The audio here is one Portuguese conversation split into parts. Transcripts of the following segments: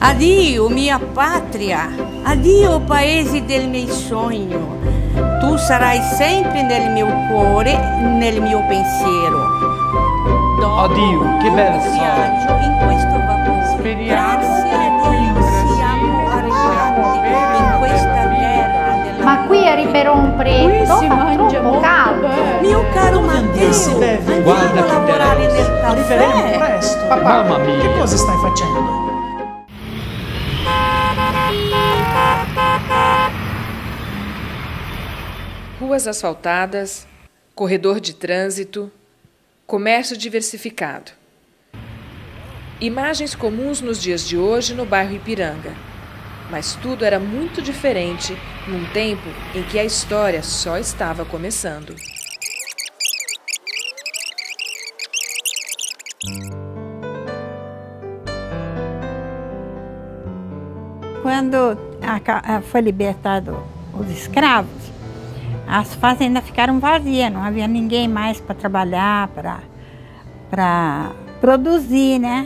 Addio mia patria, addio paese del mio sogno. Tu sarai sempre nel mio cuore, nel mio pensiero. Addio, che bel viaggio in questo vapore. Speriamo Grazie a che qui in Dio Brasile siamo arrivati in questa terra della Ma qui a Ribeirão Preto si fa mangia troppo molto caldo. bene. Mio caro Matteo, si beve? Guarda andiamo a che lavorare interesse. nel Arriveremo caffè. presto. Mamma mia. Che cosa stai facendo? Ruas asfaltadas, corredor de trânsito, comércio diversificado. Imagens comuns nos dias de hoje no bairro Ipiranga. Mas tudo era muito diferente num tempo em que a história só estava começando. Quando foi libertado os escravos, as fazendas ficaram vazias, não havia ninguém mais para trabalhar, para produzir, né?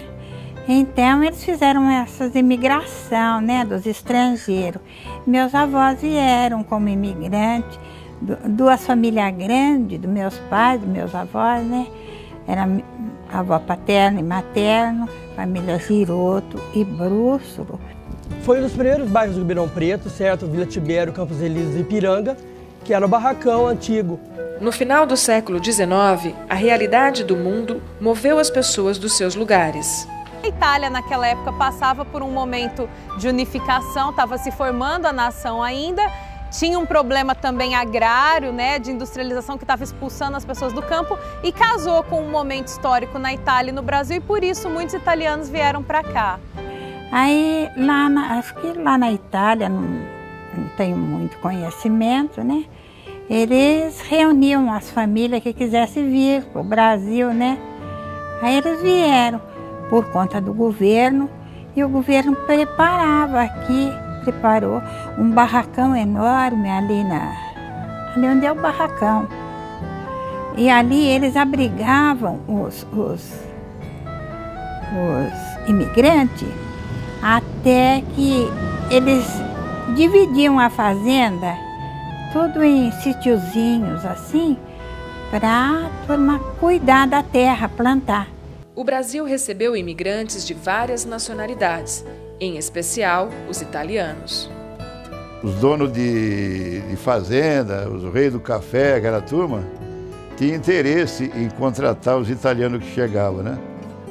Então eles fizeram essas imigração, né, dos estrangeiros. Meus avós vieram como imigrantes, duas famílias grandes, dos meus pais, dos meus avós, né? Era avó paterna e materna, família Giroto e Brússolo. Foi um dos primeiros bairros do Ribeirão Preto, certo? Vila Tibério, Campos Elíseos e Ipiranga, que era o barracão antigo. No final do século XIX, a realidade do mundo moveu as pessoas dos seus lugares. A Itália, naquela época, passava por um momento de unificação, estava se formando a nação ainda, tinha um problema também agrário, né, de industrialização que estava expulsando as pessoas do campo e casou com um momento histórico na Itália e no Brasil e por isso muitos italianos vieram para cá. Aí, acho que lá na Itália, não tenho muito conhecimento, né? Eles reuniam as famílias que quisessem vir para o Brasil, né? Aí eles vieram por conta do governo e o governo preparou um barracão enorme ali onde é o barracão. E ali eles abrigavam os imigrantes até que eles dividiam a fazenda tudo em sítiozinhos assim para a turma cuidar da terra, plantar. O Brasil recebeu imigrantes de várias nacionalidades, em especial os italianos. Os donos de fazenda, os reis do café, aquela turma, tinham interesse em contratar os italianos que chegavam, né?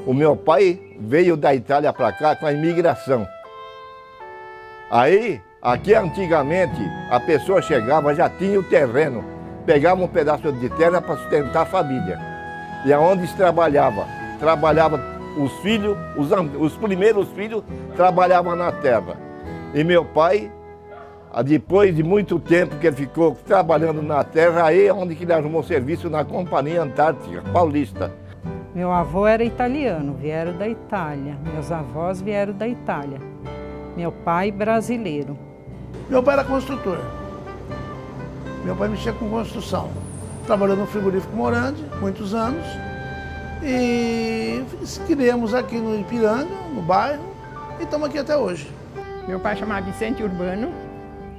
O meu pai veio da Itália para cá com a imigração. Aí, aqui antigamente, a pessoa chegava, já tinha o terreno, pegava um pedaço de terra para sustentar a família. E aonde se trabalhava? Trabalhava os filhos, os primeiros filhos trabalhavam na terra. E meu pai, depois de muito tempo que ele ficou trabalhando na terra, aí é onde ele arrumou serviço na Companhia Antártica Paulista. Meu avô era italiano, vieram da Itália. Meus avós vieram da Itália. Meu pai brasileiro. Meu pai era construtor. Meu pai mexia com construção. Trabalhou no frigorífico Morandi, muitos anos. E criamos aqui no Ipiranga, no bairro, e estamos aqui até hoje. Meu pai chamava Vicente Urbano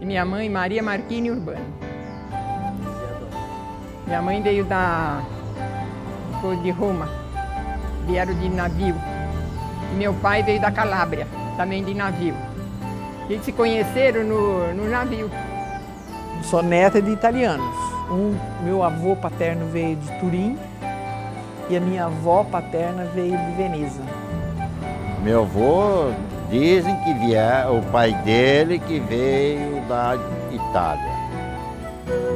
e minha mãe Maria Marquini Urbano. Minha mãe veio de Roma, vieram de navio. E meu pai veio da Calábria, também de navio. Eles se conheceram no navio. Sou neta de italianos. Meu avô paterno veio de Turim e a minha avó paterna veio de Veneza. Meu avô, dizem que o pai dele que veio da Itália.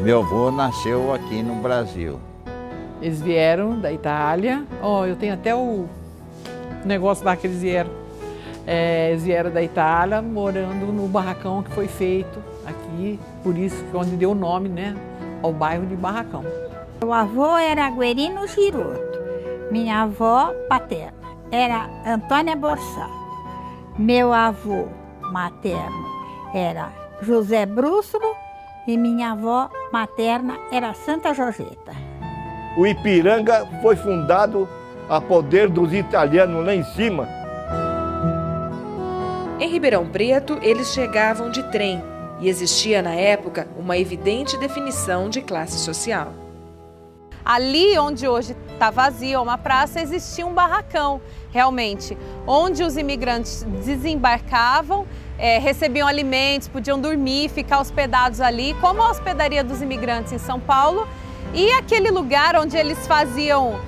Meu avô nasceu aqui no Brasil. Eles vieram da Itália. Eu tenho até o negócio lá que eles vieram. Eles vieram da Itália, morando no barracão que foi feito aqui, por isso que onde deu o nome, né, ao bairro de Barracão. Meu avô era Guerino Giroto, minha avó paterna era Antônia Borsal, meu avô materno era José Brússolo e minha avó materna era Santa Jorgeta. O Ipiranga foi fundado a poder dos italianos lá em cima. Em Ribeirão Preto, eles chegavam de trem e existia na época uma evidente definição de classe social. Ali onde hoje está vazia uma praça, existia um barracão, realmente, onde os imigrantes desembarcavam, recebiam alimentos, podiam dormir, ficar hospedados ali, como a hospedaria dos imigrantes em São Paulo, e aquele lugar onde eles faziam,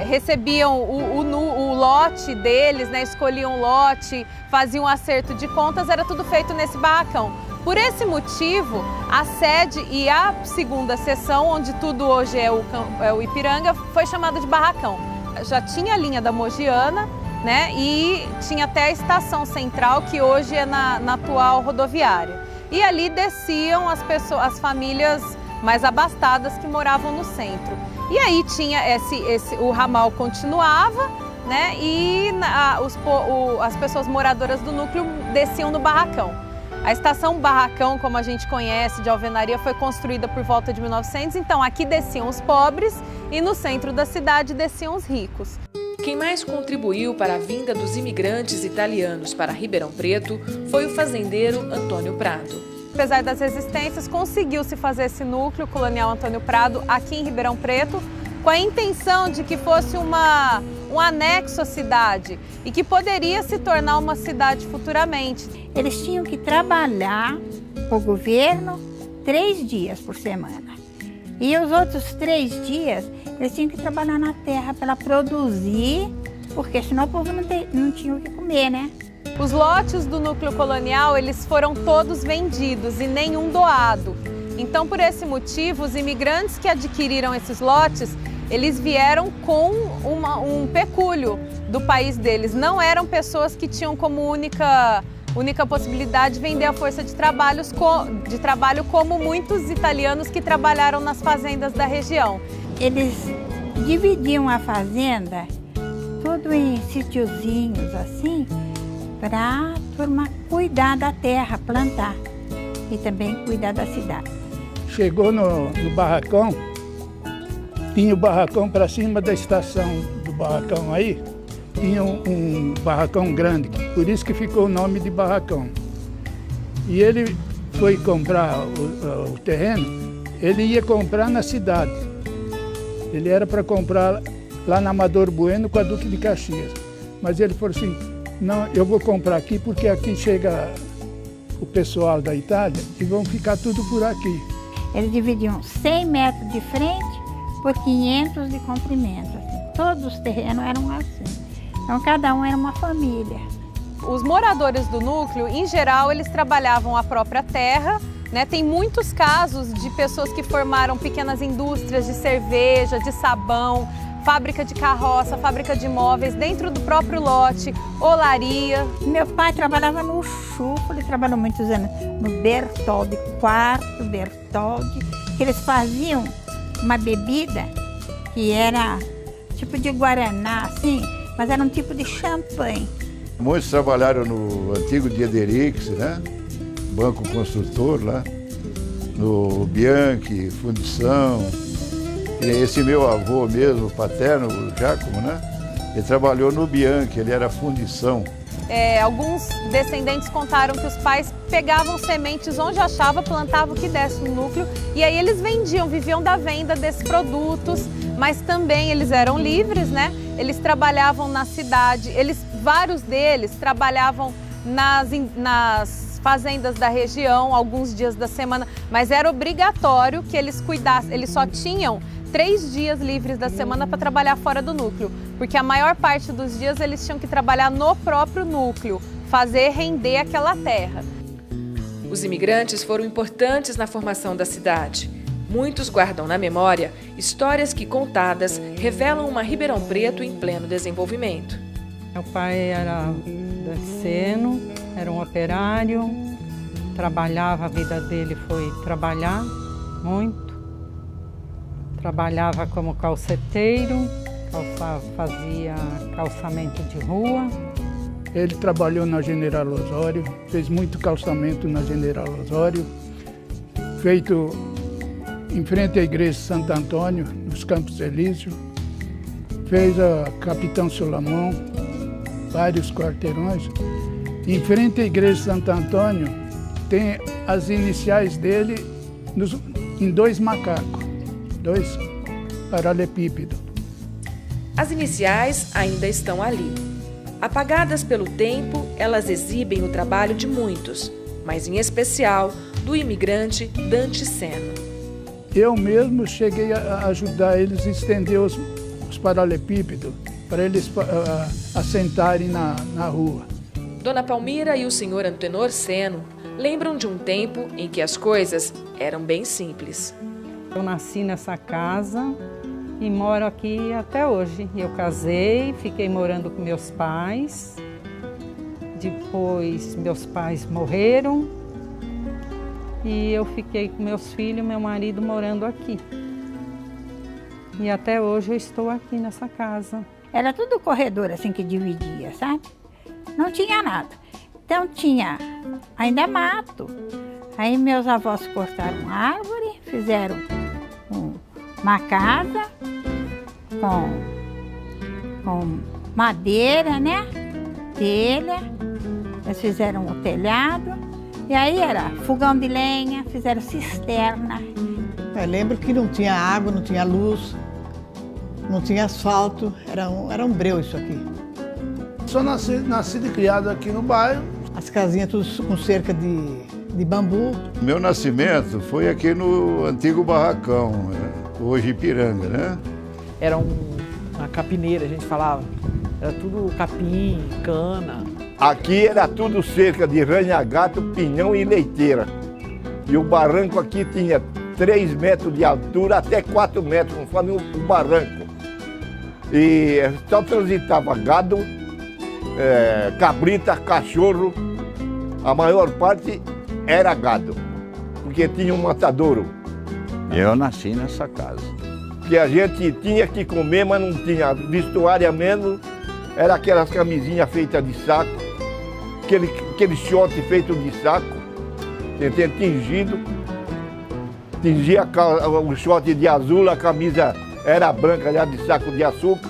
recebiam o lote deles, né, escolhiam um lote, faziam um acerto de contas, era tudo feito nesse barracão. Por esse motivo, a sede e a segunda seção, onde tudo hoje é o Ipiranga, foi chamada de barracão. Já tinha a linha da Mogiana, né, e tinha até a estação central, que hoje é na atual rodoviária. E ali desciam as famílias mais abastadas que moravam no centro. E aí tinha o ramal continuava, né, e as pessoas moradoras do núcleo desciam no barracão. A estação Barracão, como a gente conhece, de alvenaria, foi construída por volta de 1900, então aqui desciam os pobres e no centro da cidade desciam os ricos. Quem mais contribuiu para a vinda dos imigrantes italianos para Ribeirão Preto foi o fazendeiro Antônio Prado. Apesar das resistências, conseguiu-se fazer esse núcleo colonial Antônio Prado aqui em Ribeirão Preto, com a intenção de que fosse um anexo à cidade e que poderia se tornar uma cidade futuramente. Eles tinham que trabalhar para o governo 3 dias por semana. E os outros 3 dias, eles tinham que trabalhar na terra para produzir, porque senão o povo não tinha o que comer, né? Os lotes do núcleo colonial, eles foram todos vendidos e nenhum doado. Então, por esse motivo, os imigrantes que adquiriram esses lotes, eles vieram com um pecúlio do país deles. Não eram pessoas que tinham como única possibilidade de vender a força de trabalho como muitos italianos que trabalharam nas fazendas da região. Eles dividiam a fazenda tudo em sítiozinhos assim, para a turma cuidar da terra, plantar e também cuidar da cidade. Chegou no barracão, tinha o barracão para cima da estação do barracão aí, tinha um barracão grande, por isso que ficou o nome de barracão. E ele foi comprar o terreno, ele ia comprar na cidade. Ele era para comprar lá na Amador Bueno com a Duque de Caxias. Mas ele falou assim, não, eu vou comprar aqui porque aqui chega o pessoal da Itália e vão ficar tudo por aqui. Eles dividiam 100 metros de frente por 500 de comprimento. Assim. Todos os terrenos eram assim. Então, cada um era uma família. Os moradores do núcleo, em geral, eles trabalhavam a própria terra, né? Tem muitos casos de pessoas que formaram pequenas indústrias de cerveja, de sabão, fábrica de carroça, fábrica de móveis, dentro do próprio lote, olaria. Meu pai trabalhava no Chufo, ele trabalhou muitos anos no Bertoldi, quarto Bertoldi, que eles faziam uma bebida que era tipo de guaraná, assim, mas era um tipo de champanhe. Muitos trabalharam no antigo Diederix, né? Banco Construtor lá, no Bianchi, Fundição. Esse meu avô mesmo, paterno, o Giacomo, né? Ele trabalhou no Bianchi, ele era fundição. Alguns descendentes contaram que os pais pegavam sementes onde achava, plantavam o que desse no núcleo e aí eles vendiam, viviam da venda desses produtos, mas também eles eram livres, né? Eles trabalhavam na cidade, vários deles trabalhavam nas fazendas da região, alguns dias da semana, mas era obrigatório que eles cuidassem, eles só tinham 3 dias livres da semana para trabalhar fora do núcleo, porque a maior parte dos dias eles tinham que trabalhar no próprio núcleo, fazer render aquela terra. Os imigrantes foram importantes na formação da cidade. Muitos guardam na memória histórias que, contadas, revelam uma Ribeirão Preto em pleno desenvolvimento. Meu pai era dançeno, era um operário, trabalhava, a vida dele foi trabalhar muito. Trabalhava como calceteiro, fazia calçamento de rua. Ele trabalhou na General Osório, fez muito calçamento na General Osório, feito em frente à igreja de Santo Antônio, nos Campos Elíseos. Fez a Capitão Solamão, vários quarteirões. Em frente à igreja de Santo Antônio, tem as iniciais dele em 2 macacos, 2 paralelepípedos. As iniciais ainda estão ali. Apagadas pelo tempo, elas exibem o trabalho de muitos, mas em especial do imigrante Dante Seno. Eu mesmo cheguei a ajudar eles a estender os paralelepípedos para eles assentarem na rua. Dona Palmira e o senhor Antenor Seno lembram de um tempo em que as coisas eram bem simples. Eu nasci nessa casa e moro aqui até hoje. Eu casei, fiquei morando com meus pais. Depois meus pais morreram e eu fiquei com meus filhos e meu marido morando aqui. E até hoje eu estou aqui nessa casa. Era tudo corredor assim que dividia, sabe? Não tinha nada. Então tinha ainda mato. Aí meus avós cortaram árvore, fizeram uma casa com madeira, né? Telha. Eles fizeram o telhado. E aí era fogão de lenha, fizeram cisterna. Eu lembro que não tinha água, não tinha luz, não tinha asfalto. Era um breu isso aqui. Sou nascido e criado aqui no bairro. As casinhas tudo com cerca de bambu. Meu nascimento foi aqui no antigo barracão, hoje Ipiranga, né? Era uma capineira, a gente falava. Era tudo capim, cana. Aqui era tudo cerca de ranha-gato, pinhão e leiteira. E o barranco aqui tinha 3 metros de altura até 4 metros, conforme o barranco. E só transitava gado, cabrita, cachorro. A maior parte era gado, porque tinha um matadouro. Eu nasci nessa casa. Que a gente tinha que comer, mas não tinha vestuário mesmo. Era aquelas camisinhas feitas de saco, aquele short feito de saco, tingido. Tingia o short de azul, a camisa era branca, já de saco de açúcar.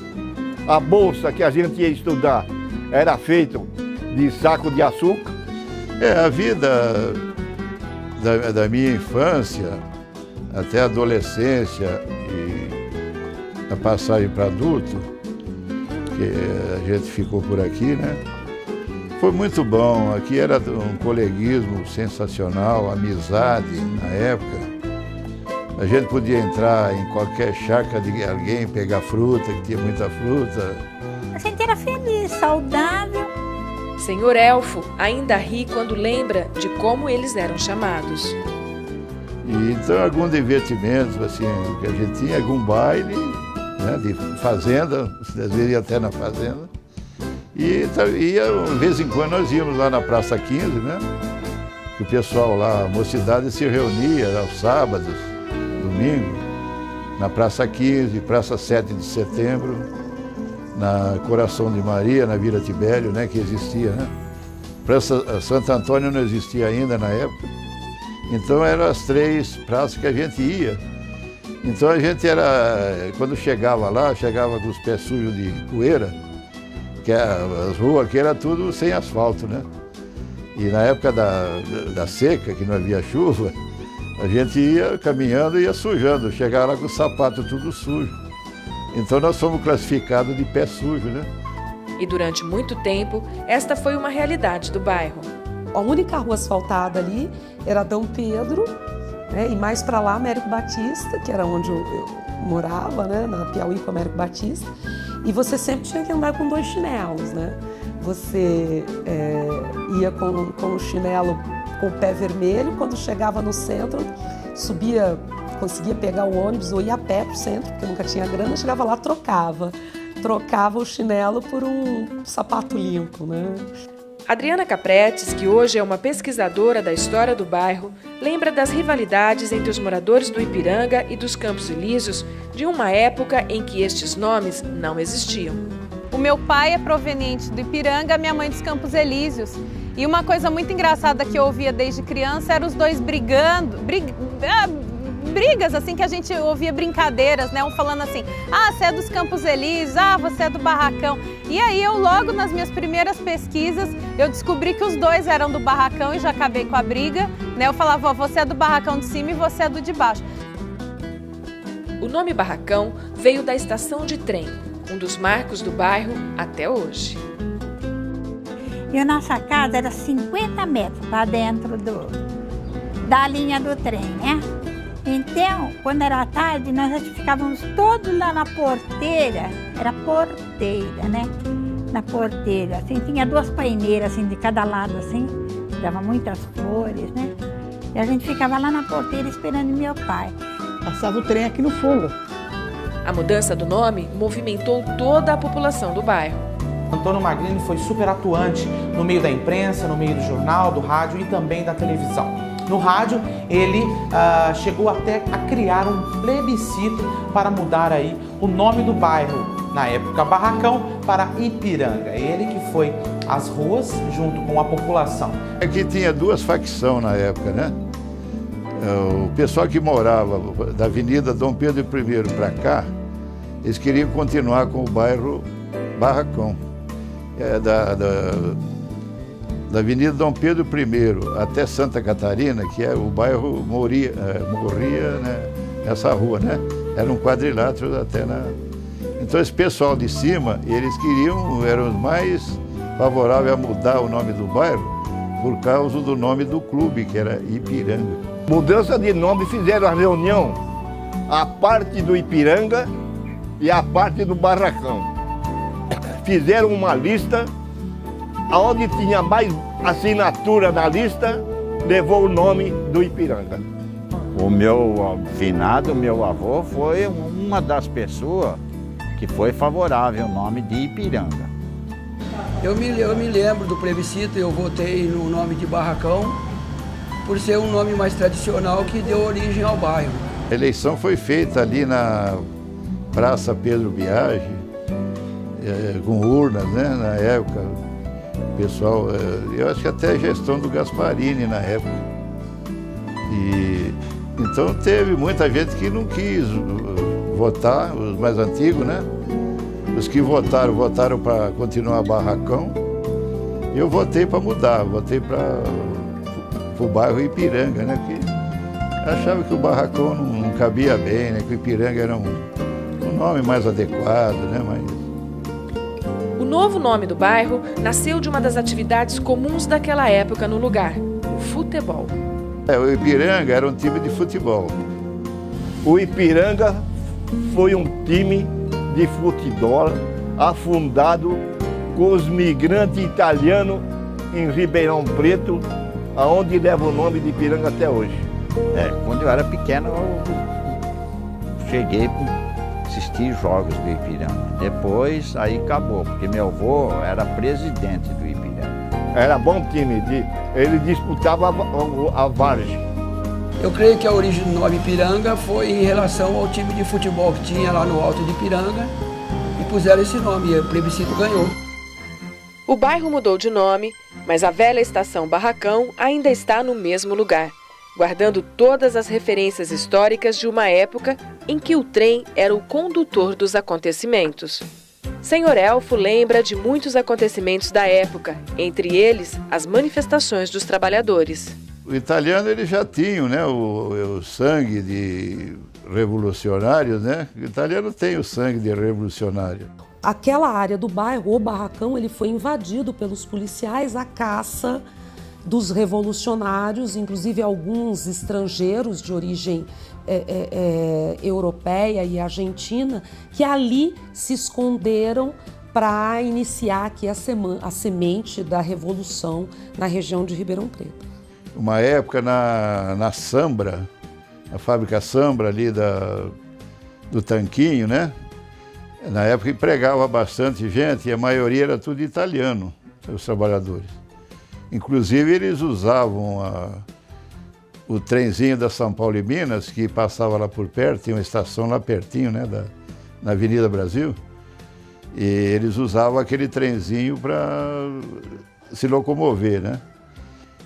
A bolsa que a gente ia estudar era feita de saco de açúcar. A vida da minha infância até a adolescência e a passagem para adulto, que a gente ficou por aqui, né? Foi muito bom. Aqui era um coleguismo sensacional, amizade na época. A gente podia entrar em qualquer chácara de alguém, pegar fruta, que tinha muita fruta. A gente era feliz, saudável. Senhor Elfo ainda ri quando lembra de como eles eram chamados. E então, algum divertimento, assim, que a gente tinha, algum baile, né, de fazenda, às vezes ia até na fazenda. E de vez em quando nós íamos lá na Praça 15, né? Que o pessoal lá, a mocidade se reunia aos sábados, domingo, na Praça 15, Praça 7 de Setembro, na Coração de Maria, na Vila Tibério, né, que existia, né? Praça Santo Antônio não existia ainda na época. Então eram as 3 praças que a gente ia. Então a gente quando chegava lá, chegava com os pés sujos de poeira, que as ruas aqui eram tudo sem asfalto, né? E na época da seca, que não havia chuva, a gente ia caminhando e ia sujando, chegava lá com o sapato tudo sujo. Então nós fomos classificados de pé sujo, né? E durante muito tempo, esta foi uma realidade do bairro. A única rua asfaltada ali era Dom Pedro, né? E mais para lá, Américo Batista, que era onde eu morava, né? Na Piauí com Américo Batista. E você sempre tinha que andar com 2 chinelos, né? Você ia com o chinelo com o pé vermelho, quando chegava no centro, conseguia pegar o ônibus ou ia a pé para o centro, porque nunca tinha grana, chegava lá, trocava o chinelo por um sapato limpo, né? Adriana Capretes, que hoje é uma pesquisadora da história do bairro, lembra das rivalidades entre os moradores do Ipiranga e dos Campos Elíseos de uma época em que estes nomes não existiam. O meu pai é proveniente do Ipiranga, minha mãe dos Campos Elíseos. E uma coisa muito engraçada que eu ouvia desde criança era os dois brigando, brigas, assim, que a gente ouvia brincadeiras, né? Um falando assim, ah, você é dos Campos Elíseos, ah, você é do Barracão. E aí eu logo nas minhas primeiras pesquisas, eu descobri que os dois eram do Barracão e já acabei com a briga, né? Eu falava, ó, você é do Barracão de cima e você é do de baixo. O nome Barracão veio da estação de trem, um dos marcos do bairro até hoje. E a nossa casa era 50 metros para dentro da linha do trem, né? Então, quando era tarde, nós ficávamos todos lá na porteira, era porteira, né? Na porteira, assim, tinha 2 paineiras, assim, de cada lado, assim, dava muitas flores, né? E a gente ficava lá na porteira esperando meu pai. Passava o trem aqui no fundo. A mudança do nome movimentou toda a população do bairro. Antônio Magrini foi super atuante no meio da imprensa, no meio do jornal, do rádio e também da televisão. No rádio, ele chegou até a criar um plebiscito para mudar aí o nome do bairro, na época Barracão, para Ipiranga. Ele que foi às ruas junto com a população. Aqui tinha 2 facções na época, né? O pessoal que morava da Avenida Dom Pedro I para cá, eles queriam continuar com o bairro Barracão. Da Avenida Dom Pedro I até Santa Catarina, que é o bairro morria né, nessa rua, né? Era um quadrilátero até na... Então esse pessoal de cima, eles eram os mais favoráveis a mudar o nome do bairro por causa do nome do clube, que era Ipiranga. Mudança de nome, fizeram a reunião, a parte do Ipiranga e a parte do Barracão. Fizeram uma lista, onde tinha mais assinatura na lista, levou o nome do Ipiranga. O meu finado, meu avô, foi uma das pessoas que foi favorável ao nome de Ipiranga. Eu me lembro do plebiscito, eu votei no nome de Barracão, por ser um nome mais tradicional que deu origem ao bairro. A eleição foi feita ali na Praça Pedro Biagi, com urnas, né, na época. O pessoal, eu acho que até a gestão do Gasparini na época. E então teve muita gente que não quis votar, os mais antigos, né? Os que votaram para continuar Barracão. Eu votei para mudar, votei para o bairro Ipiranga, né? Porque achava que o Barracão não cabia bem, né? Que o Ipiranga era um nome mais adequado, né? O novo nome do bairro nasceu de uma das atividades comuns daquela época no lugar, o futebol. O Ipiranga era um time de futebol. O Ipiranga foi um time de futebol afundado com os migrantes italianos em Ribeirão Preto, aonde leva o nome de Ipiranga até hoje. Quando eu era pequeno, eu cheguei a assistir jogos do Ipiranga. Depois, aí acabou, porque meu avô era presidente do Ipiranga. Era bom time, ele disputava a várzea. Eu creio que a origem do nome Ipiranga foi em relação ao time de futebol que tinha lá no Alto de Ipiranga e puseram esse nome, e o plebiscito ganhou. O bairro mudou de nome, mas a velha estação Barracão ainda está no mesmo lugar, guardando todas as referências históricas de uma época em que o trem era o condutor dos acontecimentos. Senhor Elfo lembra de muitos acontecimentos da época, entre eles as manifestações dos trabalhadores. O italiano, eles já tinham, né, o sangue de revolucionários, né? O italiano tem o sangue de revolucionário. Aquela área do bairro, o Barracão, ele foi invadido pelos policiais à caça dos revolucionários, inclusive alguns estrangeiros de origem europeia e argentina, que ali se esconderam para iniciar aqui a semente da revolução na região de Ribeirão Preto. Uma época na Sambra, na fábrica Sambra ali do Tanquinho, né? Na época empregava bastante gente e a maioria era tudo italiano, os trabalhadores. Inclusive eles usavam o trenzinho da São Paulo e Minas, que passava lá por perto, tinha uma estação lá pertinho, né, na Avenida Brasil, e eles usavam aquele trenzinho para se locomover, né?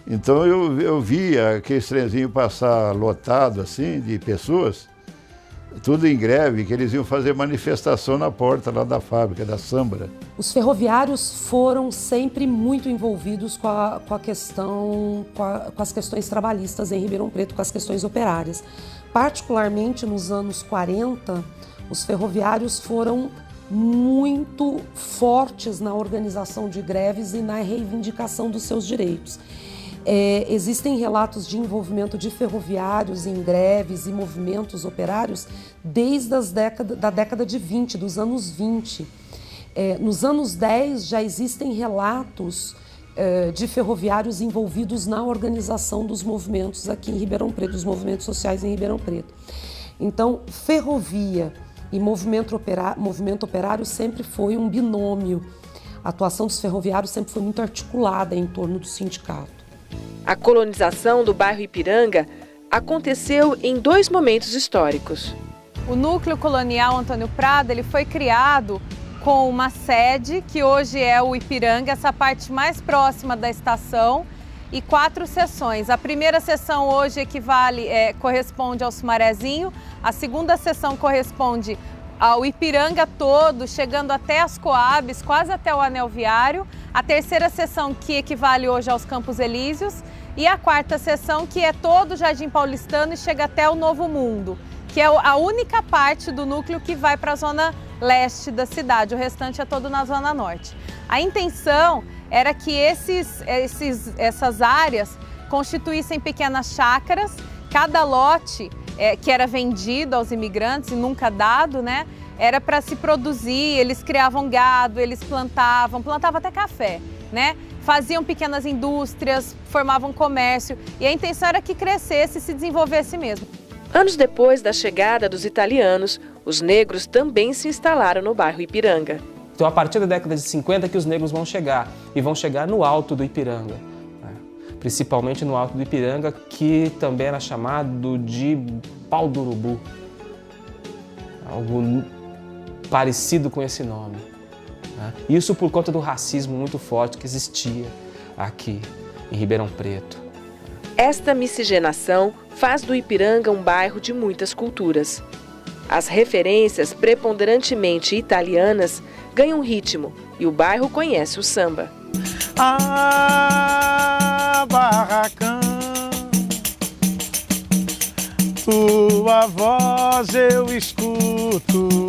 Então eu via aquele trenzinho passar lotado assim de pessoas, tudo em greve, que eles iam fazer manifestação na porta lá da fábrica, da Sambra. Os ferroviários foram sempre muito envolvidos com as questões trabalhistas em Ribeirão Preto, com as questões operárias. Particularmente nos anos 40, os ferroviários foram muito fortes na organização de greves e na reivindicação dos seus direitos. Existem relatos de envolvimento de ferroviários em greves e movimentos operários desde a década de 20, dos anos 20. Nos anos 10 já existem relatos de ferroviários envolvidos na organização dos movimentos aqui em Ribeirão Preto, dos movimentos sociais em Ribeirão Preto. Então, ferrovia e movimento operário sempre foi um binômio. A atuação dos ferroviários sempre foi muito articulada em torno do sindicato. A colonização do bairro Ipiranga aconteceu em 2 momentos históricos. O núcleo colonial Antônio Prado ele foi criado com uma sede, que hoje é o Ipiranga, essa parte mais próxima da estação, e 4 seções. A primeira seção hoje corresponde ao Sumarezinho, a segunda seção corresponde ao Ipiranga todo, chegando até as Coabs, quase até o Anel Viário, a terceira seção que equivale hoje aos Campos Elíseos, e a quarta seção que é todo o Jardim Paulistano e chega até o Novo Mundo, que é a única parte do núcleo que vai para a zona leste da cidade, o restante é todo na zona norte. A intenção era que essas áreas constituíssem pequenas chácaras, cada lote que era vendido aos imigrantes e nunca dado, né, era para se produzir, eles criavam gado, eles plantavam até café, né? Faziam pequenas indústrias, formavam comércio e a intenção era que crescesse e se desenvolvesse mesmo. Anos depois da chegada dos italianos, os negros também se instalaram no bairro Ipiranga. Então, a partir da década de 50 que os negros vão chegar, e vão chegar no alto do Ipiranga, né? Principalmente no alto do Ipiranga, que também era chamado de Pau do Urubu, algo parecido com esse nome, né? Isso por conta do racismo muito forte que existia aqui em Ribeirão Preto. Esta miscigenação faz do Ipiranga um bairro de muitas culturas. As referências preponderantemente italianas ganham ritmo e o bairro conhece o samba. Ah, barracão, tua voz eu escuto